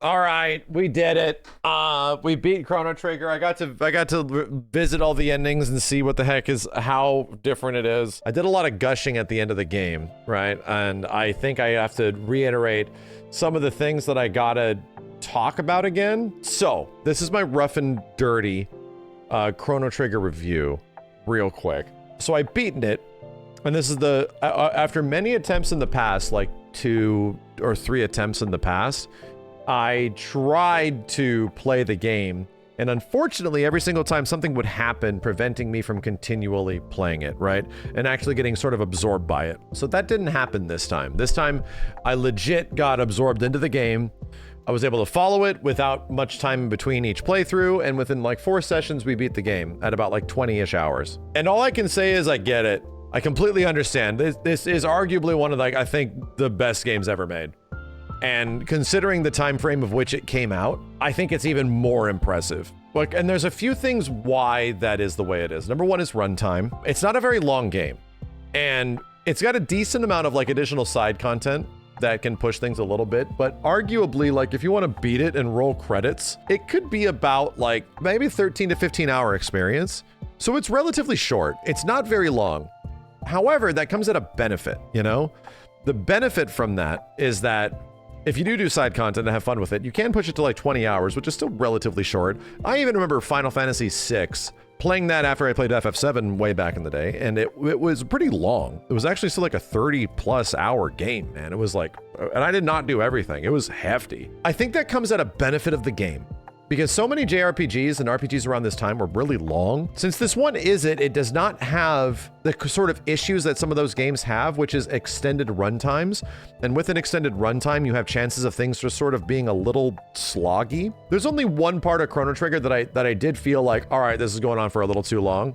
All right, we did it. We beat Chrono Trigger. I got to visit all the endings and see what the heck is, how different it is. I did a lot of gushing at the end of the game, right? And I think I have to reiterate some of the things that I gotta talk about again. So this is my rough and dirty Chrono Trigger review, real quick. So I beaten it, and this is the after many attempts in the past, like 2 or 3 attempts in the past. I tried to play the game, and unfortunately, every single time something would happen preventing me from continually playing it, right? And actually getting sort of absorbed by it. So that didn't happen this time. This time, I legit got absorbed into the game. I was able to follow it without much time in between each playthrough, and within like 4 sessions, we beat the game at about like 20-ish hours. And all I can say is I get it. I completely understand. This is arguably one of, like, I think the best games ever made. And considering the time frame of which it came out, I think it's even more impressive. Like, and there's a few things why that is the way it is. Number one is runtime. It's not a very long game, and it's got a decent amount of like additional side content that can push things a little bit, but arguably, like, if you want to beat it and roll credits, it could be about like maybe 13 to 15 hour experience. So it's relatively short. It's not very long. However, that comes at a benefit, you know? The benefit from that is that if you do side content and have fun with it, you can push it to like 20 hours, which is still relatively short. I even remember Final Fantasy VI, playing that after I played FF7 way back in the day, and it was pretty long. It was actually still like a 30+ hour game, man. It was like, and I did not do everything. It was hefty. I think that comes at a benefit of the game, because so many JRPGs and RPGs around this time were really long. Since this one isn't, it does not have the sort of issues that some of those games have, which is extended runtimes. And with an extended runtime, you have chances of things just sort of being a little sloggy. There's only one part of Chrono Trigger that I did feel like, all right, this is going on for a little too long.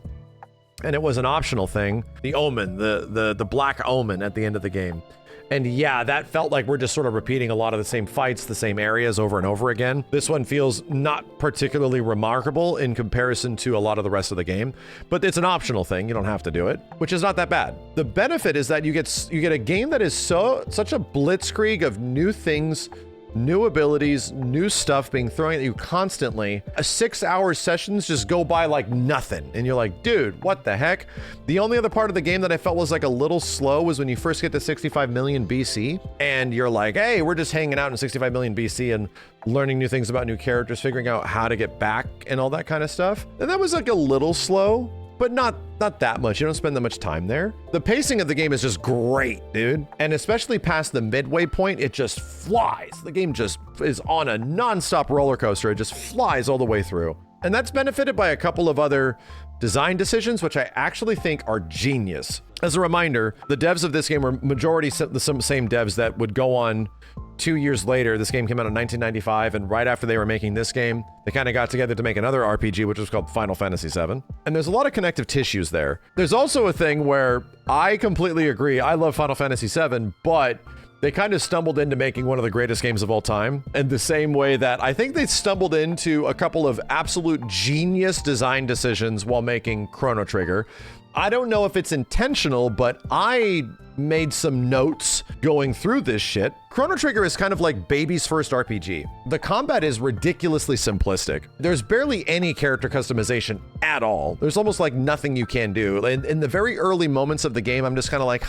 And it was an optional thing. The Omen, the Black Omen at the end of the game. And yeah, that felt like we're just sort of repeating a lot of the same fights, the same areas over and over again. This one feels not particularly remarkable in comparison to a lot of the rest of the game, but it's an optional thing. You don't have to do it, which is not that bad. The benefit is that you get a game that is such a blitzkrieg of new things, new abilities, new stuff being thrown at you constantly. 6-hour sessions just go by like nothing. And you're like, dude, what the heck? The only other part of the game that I felt was like a little slow was when you first get to 65 million BC. And you're like, hey, we're just hanging out in 65 million BC and learning new things about new characters, figuring out how to get back and all that kind of stuff. And that was like a little slow, but not that much. You don't spend that much time there. The pacing of the game is just great, dude. And especially past the midway point, it just flies. The game just is on a non-stop roller coaster. It just flies all the way through. And that's benefited by a couple of other design decisions, which I actually think are genius. As a reminder, the devs of this game were majority the same devs that would go on 2 years later. This game came out in 1995, and right after they were making this game, they kind of got together to make another RPG, which was called Final Fantasy VII. And there's a lot of connective tissues there. There's also a thing where I completely agree. I love Final Fantasy VII, but they kind of stumbled into making one of the greatest games of all time, in the same way that I think they stumbled into a couple of absolute genius design decisions while making Chrono Trigger. I don't know if it's intentional, but I made some notes going through this shit. Chrono Trigger is kind of like baby's first RPG. The combat is ridiculously simplistic. There's barely any character customization at all. There's almost like nothing you can do. In the very early moments of the game, I'm just kind of like,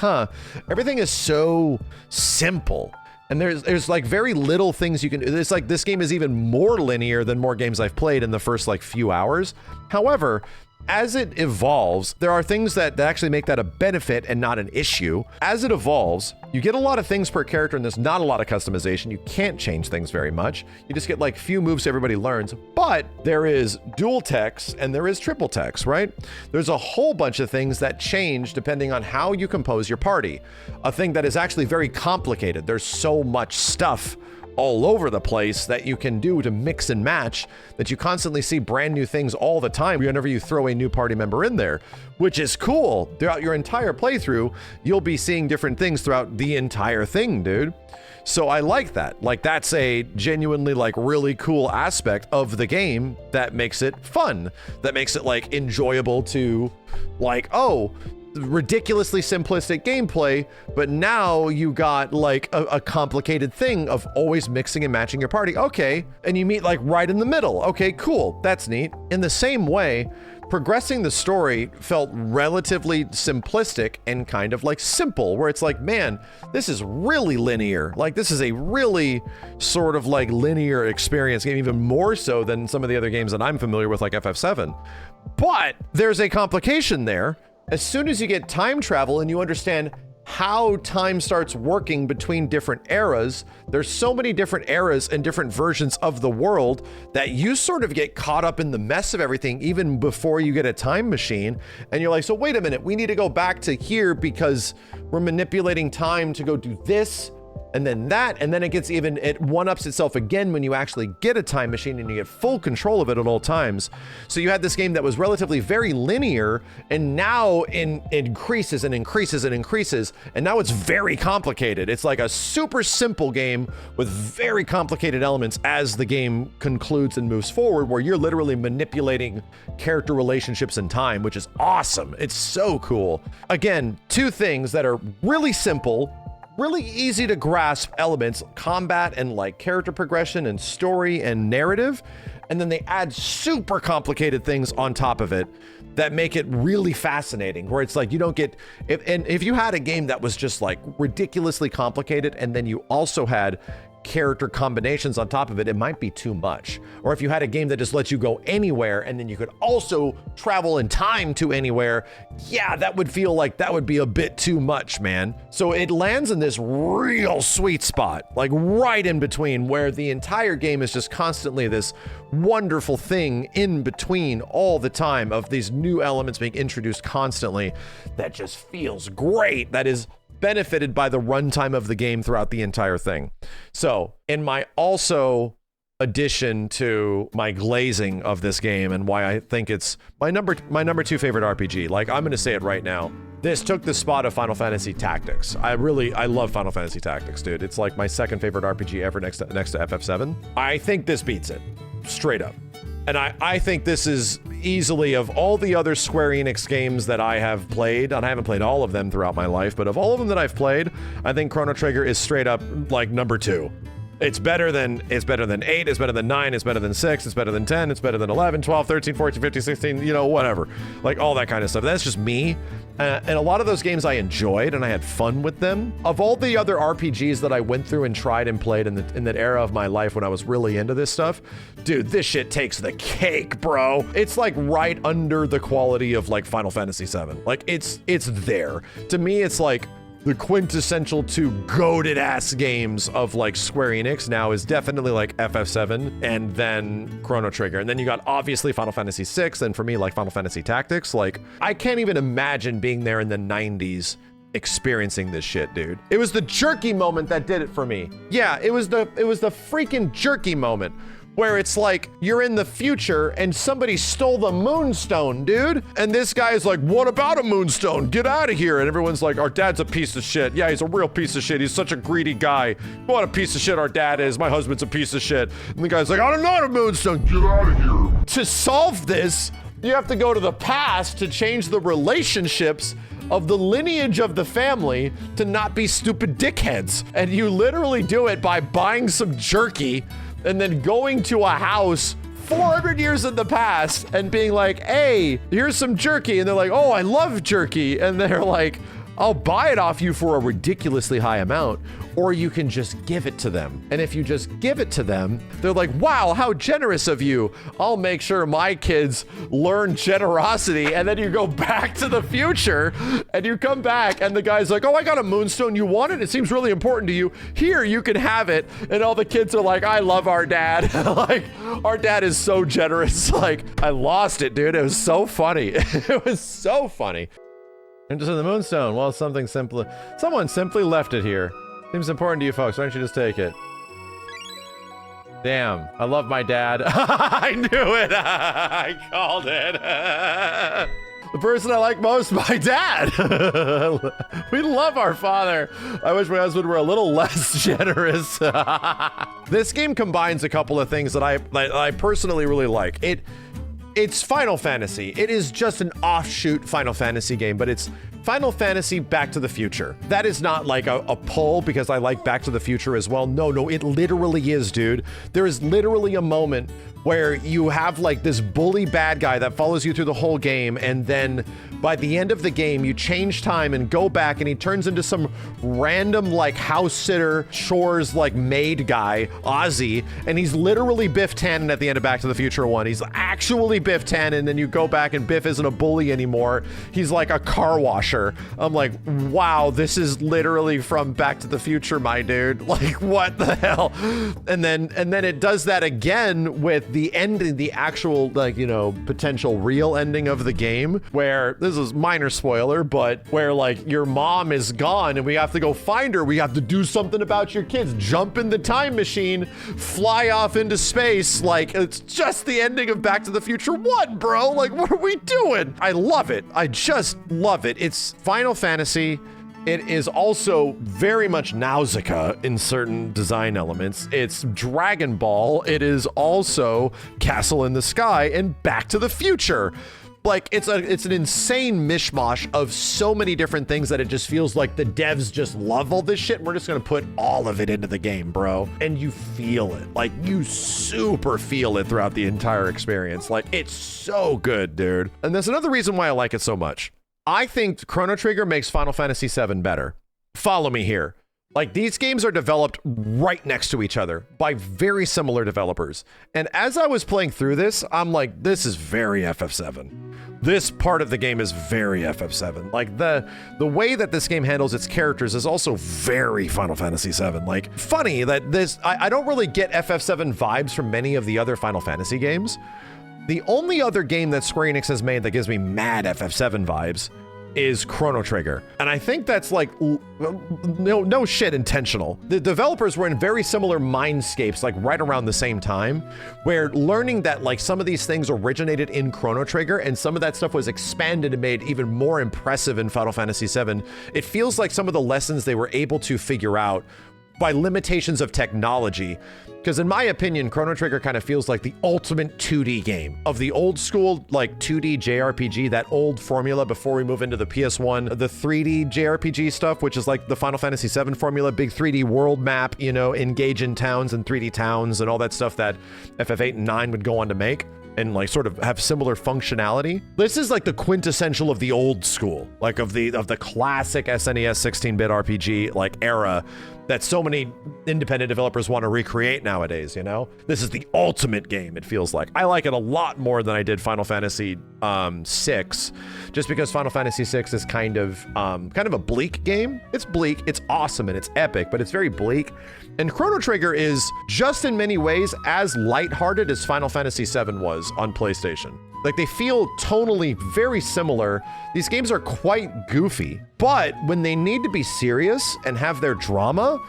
everything is so simple. And there's like very little things you can do. It's like this game is even more linear than more games I've played in the first like few hours. However, as it evolves, there are things that actually make that a benefit and not an issue. As it evolves, you get a lot of things per character, and there's not a lot of customization. You can't change things very much. You just get like few moves everybody learns, but there is dual text and there is triple text, right? There's a whole bunch of things that change depending on how you compose your party. A thing that is actually very complicated. There's so much stuff all over the place that you can do to mix and match, that you constantly see brand new things all the time whenever you throw a new party member in there, which is cool. Throughout your entire playthrough, you'll be seeing different things throughout the entire thing, dude. So I like that. Like, that's a genuinely like really cool aspect of the game that makes it fun, that makes it like enjoyable to like, oh, ridiculously simplistic gameplay, but now you got like a complicated thing of always mixing and matching your party. Okay, and you meet like right in the middle. Okay, cool, that's neat. In the same way, progressing the story felt relatively simplistic and kind of like simple, where it's like, man, this is really linear. Like, this is a really sort of like linear experience game, even more so than some of the other games that I'm familiar with, like FF7. But there's a complication there. As soon as you get time travel and you understand how time starts working between different eras, there's so many different eras and different versions of the world that you sort of get caught up in the mess of everything even before you get a time machine. And you're like, so wait a minute, we need to go back to here because we're manipulating time to go do this and then that, and then it gets even, it one-ups itself again when you actually get a time machine and you get full control of it at all times. So you had this game that was relatively very linear, and now increases and increases and increases, and now it's very complicated. It's like a super simple game with very complicated elements as the game concludes and moves forward, where you're literally manipulating character relationships in time, which is awesome. It's so cool. Again, two things that are really simple, really easy to grasp elements, combat and like character progression and story and narrative, and then they add super complicated things on top of it that make it really fascinating, where it's like you don't get, if you had a game that was just like ridiculously complicated and then you also had character combinations on top of it, it might be too much. Or if you had a game that just lets you go anywhere and then you could also travel in time to anywhere, yeah, that would feel like that would be a bit too much, man. So it lands in this real sweet spot, like right in between, where the entire game is just constantly this wonderful thing in between all the time of these new elements being introduced constantly that just feels great, that is benefited by the runtime of the game throughout the entire thing. So in my also addition to my glazing of this game and why I think it's my number two favorite RPG, like I'm gonna say it right now, this took the spot of Final Fantasy Tactics. I love Final Fantasy Tactics, dude. It's like my second favorite RPG ever, next to FF7. I think this beats it, straight up. And I think this is easily, of all the other Square Enix games that I have played, and I haven't played all of them throughout my life, but of all of them that I've played, I think Chrono Trigger is straight up like number 2. It's better than 8, it's better than 9, it's better than 6, it's better than 10, it's better than 11, 12, 13, 14, 15, 16, you know, whatever. Like all that kind of stuff. That's just me. And a lot of those games I enjoyed and I had fun with them. Of all the other RPGs that I went through and tried and played in that era of my life when I was really into this stuff, dude, this shit takes the cake, bro. It's like right under the quality of like Final Fantasy VII. Like it's there. To me, it's like the quintessential two goated ass games of like Square Enix now is definitely like FF7 and then Chrono Trigger. And then you got obviously Final Fantasy VI, and for me, like Final Fantasy Tactics. Like I can't even imagine being there in the 90s experiencing this shit, dude. It was the Jerky moment that did it for me. Yeah, it was the freaking Jerky moment, where it's like you're in the future and somebody stole the moonstone, dude. And this guy is like, what about a moonstone? Get out of here. And everyone's like, our dad's a piece of shit. Yeah, he's a real piece of shit. He's such a greedy guy. What a piece of shit our dad is. My husband's a piece of shit. And the guy's like, I don't know a moonstone. Get out of here. To solve this, you have to go to the past to change the relationships of the lineage of the family to not be stupid dickheads. And you literally do it by buying some jerky and then going to a house 400 years in the past and being like, hey, here's some jerky. And they're like, oh, I love jerky. And they're like, I'll buy it off you for a ridiculously high amount, or you can just give it to them. And if you just give it to them, they're like, wow, how generous of you. I'll make sure my kids learn generosity. And then you go back to the future and you come back and the guy's like, oh, I got a moonstone. You want it? It seems really important to you. Here, you can have it. And all the kids are like, I love our dad. Like, our dad is so generous. Like, I lost it, dude. It was so funny. It was so funny. Interested in the moonstone? Well, someone simply left it here. Seems important to you folks. Why don't you just take it? Damn, I love my dad. I knew it. I called it. The person I like most, my dad. We love our father. I wish my husband were a little less generous. This game combines a couple of things that I personally really like. It's Final Fantasy. It is just an offshoot Final Fantasy game, but it's Final Fantasy Back to the Future. That is not like a pull because I like Back to the Future as well. No, it literally is, dude. There is literally a moment where you have like this bully bad guy that follows you through the whole game, and then by the end of the game, you change time and go back, and he turns into some random like house sitter, chores like maid guy, Ozzy, and he's literally Biff Tannen at the end of Back to the Future 1. He's actually Biff Tannen, and then you go back and Biff isn't a bully anymore. He's like a car washer. I'm like, wow, this is literally from Back to the Future, my dude. Like, what the hell? And then it does that again with the ending, the actual, like, you know, potential real ending of the game, where this is minor spoiler, but where like your mom is gone and we have to go find her. We have to do something about your kids, jump in the time machine, fly off into space. Like, it's just the ending of Back to the Future 1, bro. Like, what are we doing? I love it. I just love it. It's Final Fantasy. It is also very much Nausicaa in certain design elements. It's Dragon Ball. It is also Castle in the Sky and Back to the Future. Like, it's an insane mishmash of so many different things that it just feels like the devs just love all this shit, and we're just gonna put all of it into the game, bro. And you feel it. Like, you super feel it throughout the entire experience. Like, it's so good, dude. And there's another reason why I like it so much. I think Chrono Trigger makes Final Fantasy VII better. Follow me here. Like, these games are developed right next to each other by very similar developers. And as I was playing through this, I'm like, this is very FF7. This part of the game is very FF7. Like, the way that this game handles its characters is also very Final Fantasy VII. Like, funny that this, I don't really get FF7 vibes from many of the other Final Fantasy games. The only other game that Square Enix has made that gives me mad FF7 vibes is Chrono Trigger. And I think that's like, no shit, intentional. The developers were in very similar mindscapes, like right around the same time, where learning that like some of these things originated in Chrono Trigger and some of that stuff was expanded and made even more impressive in Final Fantasy VII. It feels like some of the lessons they were able to figure out by limitations of technology. Because in my opinion, Chrono Trigger kind of feels like the ultimate 2D game of the old school, like 2D JRPG, that old formula before we move into the PS1, the 3D JRPG stuff, which is like the Final Fantasy VII formula, big 3D world map, you know, engage in towns and 3D towns and all that stuff that FF8 and 9 would go on to make and like sort of have similar functionality. This is like the quintessential of the old school, like of the classic SNES 16-bit RPG like era that so many independent developers want to recreate nowadays, you know? This is the ultimate game, it feels like. I like it a lot more than I did Final Fantasy VI, just because Final Fantasy VI is kind of a bleak game. It's bleak, it's awesome, and it's epic, but it's very bleak. And Chrono Trigger is just in many ways as lighthearted as Final Fantasy VII was on PlayStation. Like, they feel tonally very similar. These games are quite goofy, but when they need to be serious and have their drama,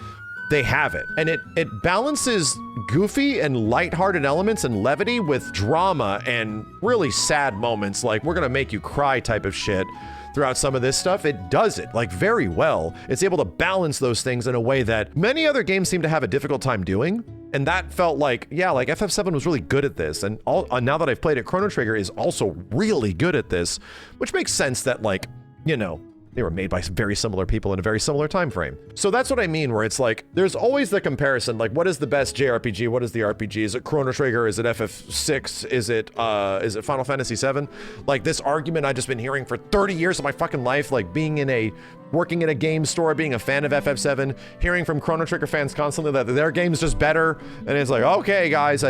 they have it. And it balances goofy and lighthearted elements and levity with drama and really sad moments, like we're gonna make you cry type of shit throughout some of this stuff. It does it like very well. It's able to balance those things in a way that many other games seem to have a difficult time doing. And that felt like, yeah, like FF7 was really good at this. And now that I've played it, Chrono Trigger is also really good at this, which makes sense that, like, you know, they were made by very similar people in a very similar time frame. So that's what I mean, where it's like, there's always the comparison, like, what is the best JRPG? What is the RPG? Is it Chrono Trigger? Is it FF6? Is it Final Fantasy VII? Like, this argument I've just been hearing for 30 years of my fucking life, like working in a game store, being a fan of FF7, hearing from Chrono Trigger fans constantly that their game's just better. And it's like, okay, guys,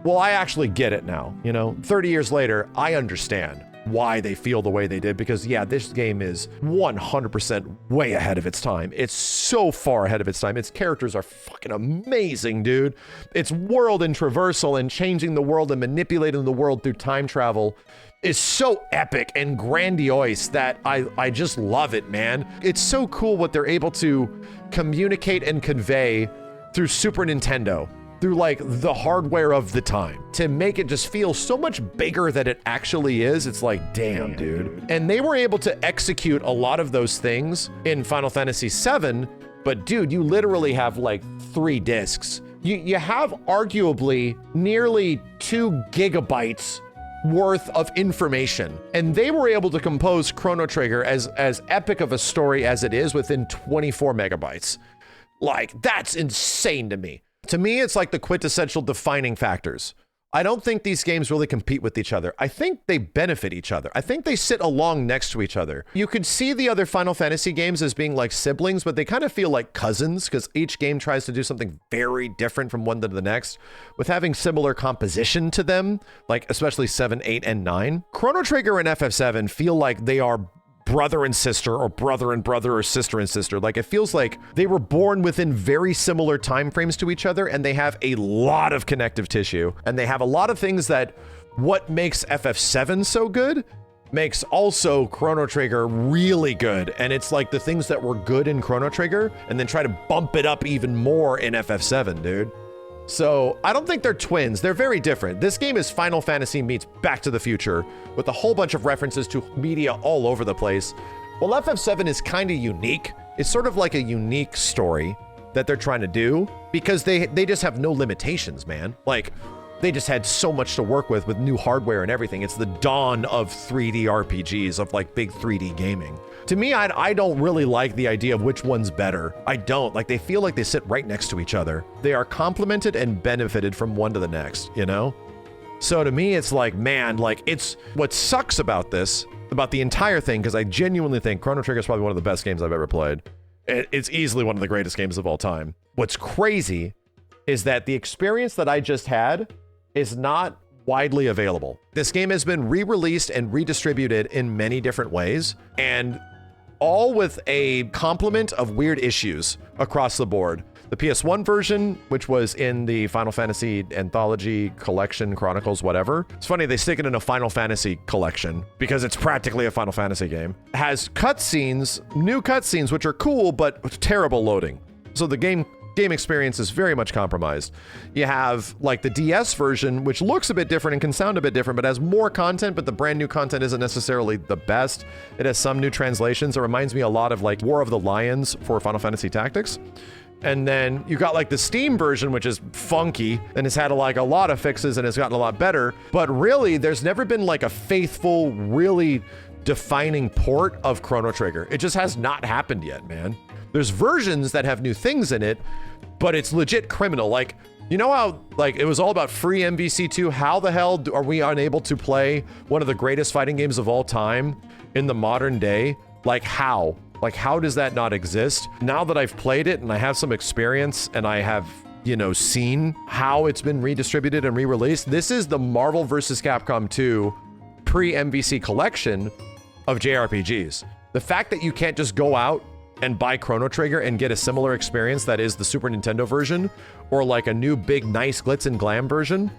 well, I actually get it now. You know, 30 years later, I understand why they feel the way they did, because yeah, this game is 100% way ahead of its time. It's so far ahead of its time. Its characters are fucking amazing, dude. Its world and traversal and changing the world and manipulating the world through time travel is so epic and grandiose that I just love it, man. It's so cool what they're able to communicate and convey through Super Nintendo. through like the hardware of the time to make it just feel so much bigger than it actually is. It's like, damn, dude. And they were able to execute a lot of those things in Final Fantasy VII, but dude, you literally have like 3 discs. You have arguably nearly 2 gigabytes worth of information, and they were able to compose Chrono Trigger as epic of a story as it is within 24 megabytes. Like, that's insane to me. To me, it's like the quintessential defining factors. I don't think these games really compete with each other. I think they benefit each other. I think they sit along next to each other. You could see the other Final Fantasy games as being like siblings, but they kind of feel like cousins because each game tries to do something very different from one to the next, with having similar composition to them, like especially 7, 8, and 9. Chrono Trigger and FF7 feel like they are brother and sister, or brother and brother, or sister and sister. Like, it feels like they were born within very similar time frames to each other, and they have a lot of connective tissue, and they have a lot of things that what makes FF7 so good makes also Chrono Trigger really good. And it's like the things that were good in Chrono Trigger and then try to bump it up even more in FF7, dude. So I don't think they're twins. They're very different. This game is Final Fantasy meets Back to the Future with a whole bunch of references to media all over the place. Well, FF7 is kind of unique. It's sort of like a unique story that they're trying to do because they just have no limitations, man. Like, they just had so much to work with new hardware and everything. It's the dawn of 3D RPGs, of like big 3D gaming. To me, I don't really like the idea of which one's better. I don't. Like, they feel like they sit right next to each other. They are complemented and benefited from one to the next, you know? So to me, it's like, man, like, it's what sucks about this, about the entire thing, because I genuinely think Chrono Trigger is probably one of the best games I've ever played. It's easily one of the greatest games of all time. What's crazy is that the experience that I just had is not widely available. This game has been re-released and redistributed in many different ways, and all with a complement of weird issues across the board. The PS1 version, which was in the Final Fantasy Anthology Collection, Chronicles, whatever. It's funny, they stick it in a Final Fantasy collection because it's practically a Final Fantasy game. Has cutscenes, new cutscenes, which are cool, but terrible loading. So the game experience is very much compromised. You have like the DS version, which looks a bit different and can sound a bit different, but has more content, but the brand new content isn't necessarily the best. It has some new translations. It reminds me a lot of like War of the Lions for Final Fantasy Tactics. And then you got like the Steam version, which is funky and has had like a lot of fixes and has gotten a lot better. But really, there's never been like a faithful, really defining port of Chrono Trigger. It just has not happened yet, man. There's versions that have new things in it, but it's legit criminal. Like, you know how like it was all about free MVC2? How the hell are we unable to play one of the greatest fighting games of all time in the modern day? Like, how? Like, how does that not exist? Now that I've played it and I have some experience and I have, you know, seen how it's been redistributed and re-released, this is the Marvel vs. Capcom 2 pre-MVC collection of JRPGs. The fact that you can't just go out and buy Chrono Trigger and get a similar experience that is the Super Nintendo version, or like a new big nice glitz and glam version.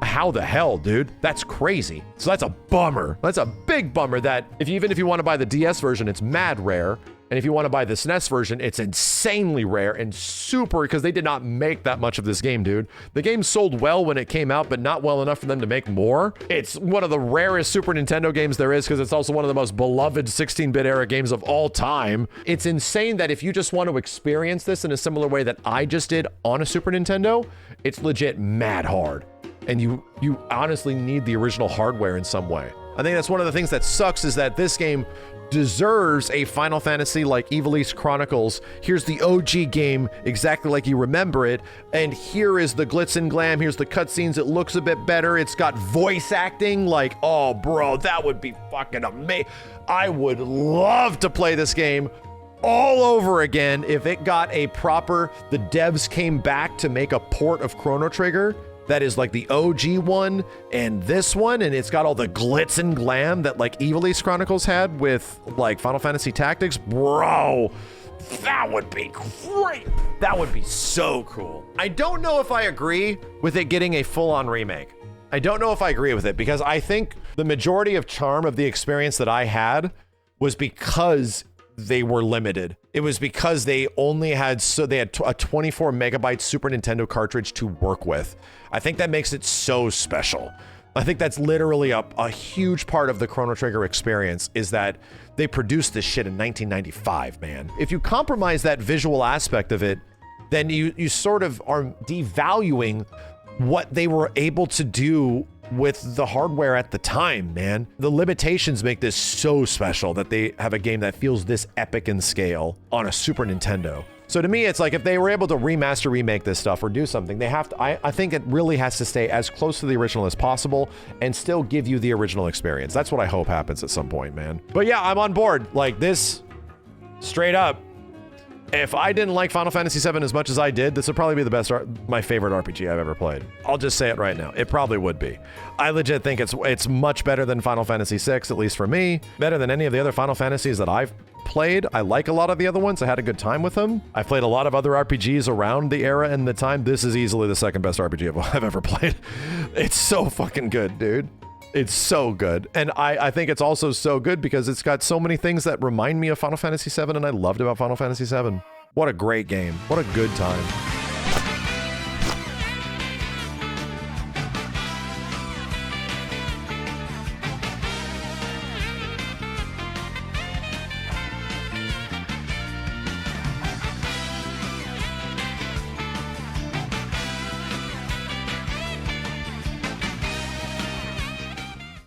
How the hell, dude? That's crazy. So that's a bummer. That's a big bummer that even if you want to buy the DS version, it's mad rare. And if you want to buy the SNES version, it's insanely rare and super, because they did not make that much of this game, dude. The game sold well when it came out, but not well enough for them to make more. It's one of the rarest Super Nintendo games there is, because it's also one of the most beloved 16-bit era games of all time. It's insane that if you just want to experience this in a similar way that I just did on a Super Nintendo, it's legit mad hard. And you honestly need the original hardware in some way. I think that's one of the things that sucks, is that this game deserves a Final Fantasy like Ivalice Chronicles. Here's the OG game exactly like you remember it, and here is the glitz and glam, here's the cutscenes, it looks a bit better, it's got voice acting. Like, oh bro, that would be fucking amazing. I would love to play this game all over again if it got a proper, the devs came back to make a port of Chrono Trigger that is like the OG one and this one, and it's got all the glitz and glam that like Ivalice Chronicles had with like Final Fantasy Tactics. Bro, that would be great. That would be so cool. I don't know if I agree with it getting a full-on remake. I don't know if I agree with it, because I think the majority of charm of the experience that I had was because they were limited. it was because they only had, they had a 24 megabyte Super Nintendo cartridge to work with. I think that makes it so special. I think that's literally a huge part of the Chrono Trigger experience, is that they produced this shit in 1995, man. If you compromise that visual aspect of it, then you sort of are devaluing what they were able to do with the hardware at the time, man. The limitations make this so special that they have a game that feels this epic in scale on a Super Nintendo. So to me, it's like if they were able to remake this stuff or do something, they have to, I think it really has to stay as close to the original as possible and still give you the original experience. That's what I hope happens at some point, man. But yeah, I'm on board. Like this, straight up, if I didn't like Final Fantasy VII as much as I did, this would probably be the best, my favorite RPG I've ever played. I'll just say it right now. It probably would be. I legit think it's much better than Final Fantasy VI, at least for me. Better than any of the other Final Fantasies that I've played. I like a lot of the other ones. I had a good time with them. I played a lot of other RPGs around the era and the time. This is easily the second best RPG I've ever played. It's so fucking good, dude. It's so good. And I think it's also so good because it's got so many things that remind me of Final Fantasy VII, and I loved about Final Fantasy VII. What a great game. What a good time.